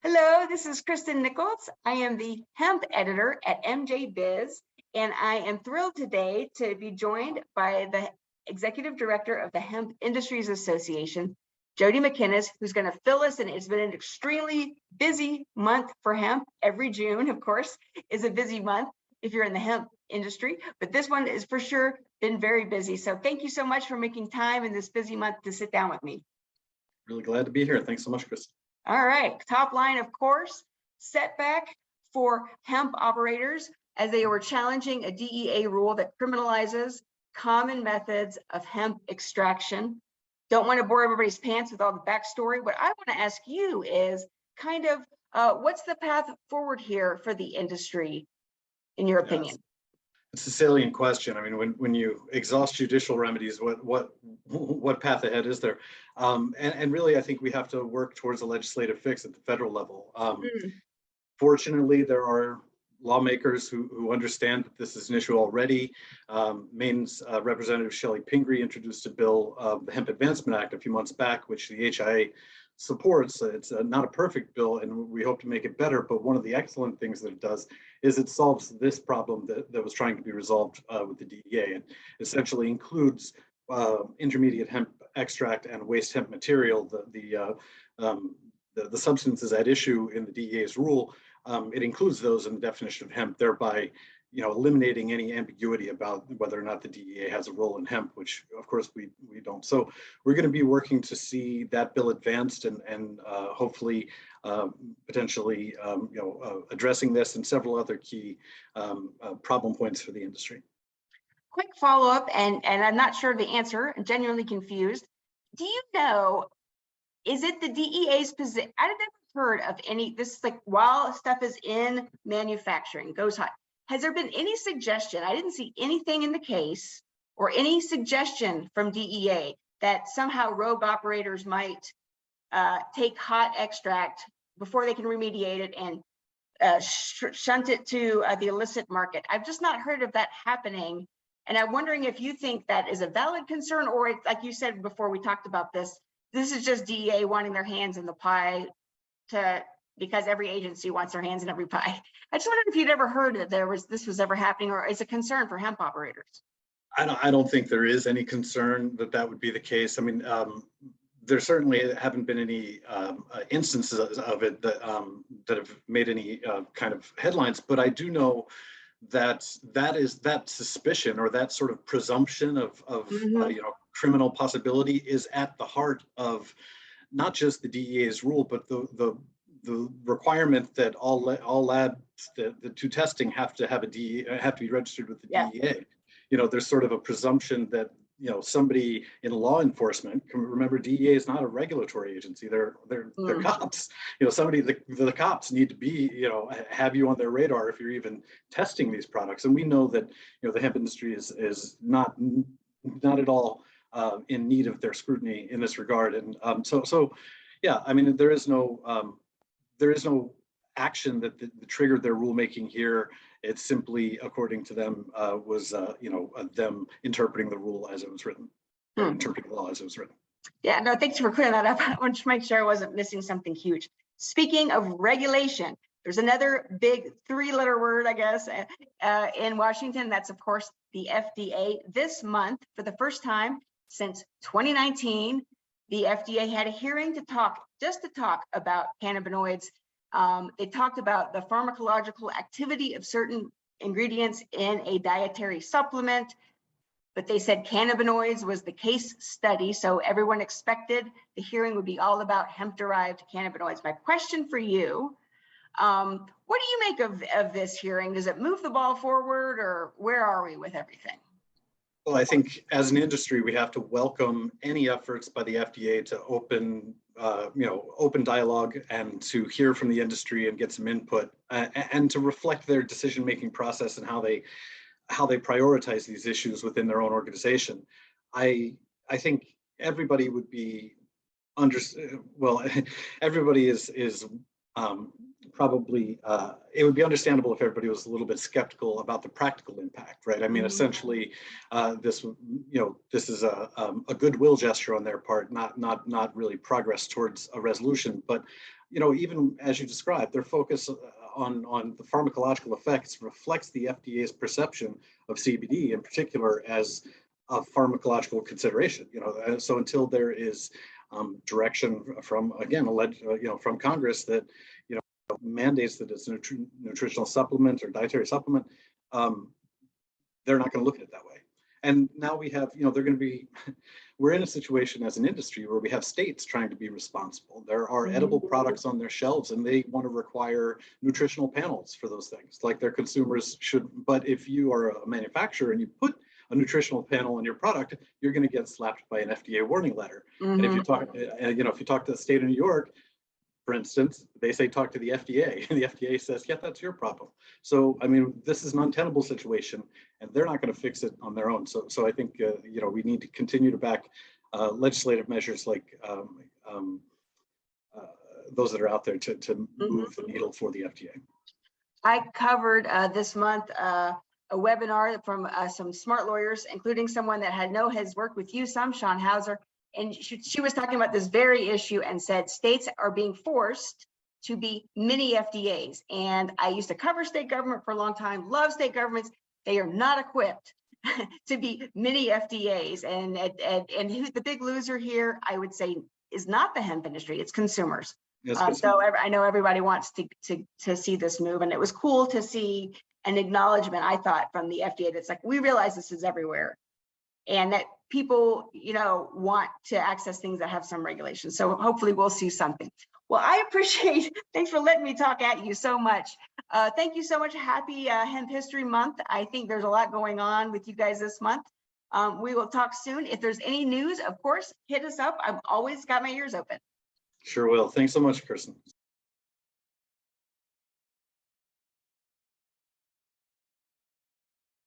Hello, this is Kristen Nichols. I am the hemp editor at MJBiz, and I am thrilled today to be joined by the executive director of the Hemp Industries Association, Jody McGinness, who's going to fill us in. It's been an extremely busy month for hemp. Every June, of course, is a busy month if you're in the hemp industry, but this one is for sure been very busy. So thank you so much for making time in this busy month to sit down with me. Really glad to be here. Thanks so much, Kristen. All right, top line, of course, setback for hemp operators as they were challenging a DEA rule that criminalizes common methods of hemp extraction. Don't want to bore everybody's pants with all the backstory. What I want to ask you is kind of what's the path forward here for the industry, in your opinion? It's a salient question. I mean, when you exhaust judicial remedies, what path ahead is there? And really, I think we have to work towards a legislative fix at the federal level. Fortunately, there are lawmakers who understand that this is an issue already. Maine's Representative Shelley Pingree introduced a bill, the Hemp Advancement Act, a few months back, which the HIA supports. It's not a perfect bill, and we hope to make it better, but one of the excellent things that it does is it solves this problem that was trying to be resolved with the DEA, and essentially includes intermediate hemp extract and waste hemp material, the substances at issue in the DEA's rule. It includes those in the definition of hemp, thereby eliminating any ambiguity about whether or not the DEA has a role in hemp, which of course we don't. So we're going to be working to see that bill advanced and hopefully potentially addressing this and several other key problem points for the industry. Quick follow-up, and I'm not sure of the answer, I'm genuinely confused. Do you know, is it the DEA's position? I've never heard of any, this is like while stuff is in manufacturing, goes hot. Has there been any suggestion? I didn't see anything in the case or any suggestion from DEA that somehow rogue operators might take hot extract before they can remediate it and shunt it to the illicit market. I've just not heard of that happening. And I'm wondering if you think that is a valid concern, or it's, like you said before we talked about this is just DEA wanting their hands in the pie because every agency wants their hands in every pie. I just wondered if you'd ever heard that this was ever happening, or is a concern for hemp operators? I don't think there is any concern that would be the case. I mean, there certainly haven't been any instances of it that have made any kind of headlines, but I do know that suspicion or that sort of presumption of criminal possibility is at the heart of not just the DEA's rule, but the requirement that all labs that do testing have to be registered with the DEA. There's sort of a presumption that somebody in law enforcement can remember DEA is not a regulatory agency. They're cops. The cops need to be have you on their radar if you're even testing these products. And we know that the hemp industry is not at all in need of their scrutiny in this regard. And so yeah, I mean, there is no action that triggered their rulemaking here. It's simply, according to them, was them interpreting the rule as it was written, interpreting the law as it was written. Yeah, no, thanks for clearing that up. I wanted to make sure I wasn't missing something huge. Speaking of regulation, there's another big three-letter word, I guess, in Washington. That's, of course, the FDA. This month, for the first time since 2019, the FDA had a hearing to talk about cannabinoids. They talked about the pharmacological activity of certain ingredients in a dietary supplement, but they said cannabinoids was the case study. So everyone expected the hearing would be all about hemp-derived cannabinoids. My question for you, what do you make of this hearing? Does it move the ball forward, or where are we with everything? Well, I think as an industry, we have to welcome any efforts by the FDA to open dialogue and to hear from the industry and get some input and to reflect their decision-making process and how they prioritize these issues within their own organization. I think everybody would be everybody is probably it would be understandable if everybody was a little bit skeptical about the practical impact, right? I mean, essentially, this is a goodwill gesture on their part, not really progress towards a resolution. But even as you described, their focus on the pharmacological effects reflects the FDA's perception of CBD in particular as a pharmacological consideration. So until there is direction from, again, from Congress that mandates that it's a nutritional supplement or dietary supplement, they're not going to look at it that way. And now we have, we're in a situation as an industry where we have states trying to be responsible. There are edible products on their shelves and they want to require nutritional panels for those things, like their consumers should. But if you are a manufacturer and you put a nutritional panel on your product, you're going to get slapped by an FDA warning letter. And if you talk, if you talk to the state of New York, for instance, they say talk to the FDA, and the FDA says, yeah, that's your problem. So, I mean, this is an untenable situation, and they're not going to fix it on their own. So I think, we need to continue to back legislative measures like those that are out there to move the needle for the FDA. I covered this month a webinar from some smart lawyers, including someone that has worked with you some, Sean Hauser. And she was talking about this very issue and said states are being forced to be mini FDAs. And I used to cover state government for a long time, love state governments. They are not equipped to be mini FDAs. And who's the big loser here, I would say, is not the hemp industry, it's consumers. Yes, so I know everybody wants to see this move. And it was cool to see an acknowledgement, I thought, from the FDA that's like, we realize this is everywhere. And that people, want to access things that have some regulation. So hopefully we'll see something. Well, I appreciate, thanks for letting me talk at you so much. Thank you so much. Happy Hemp History Month. I think there's a lot going on with you guys this month. We will talk soon. If there's any news, of course, hit us up. I've always got my ears open. Sure will. Thanks so much, Kristen.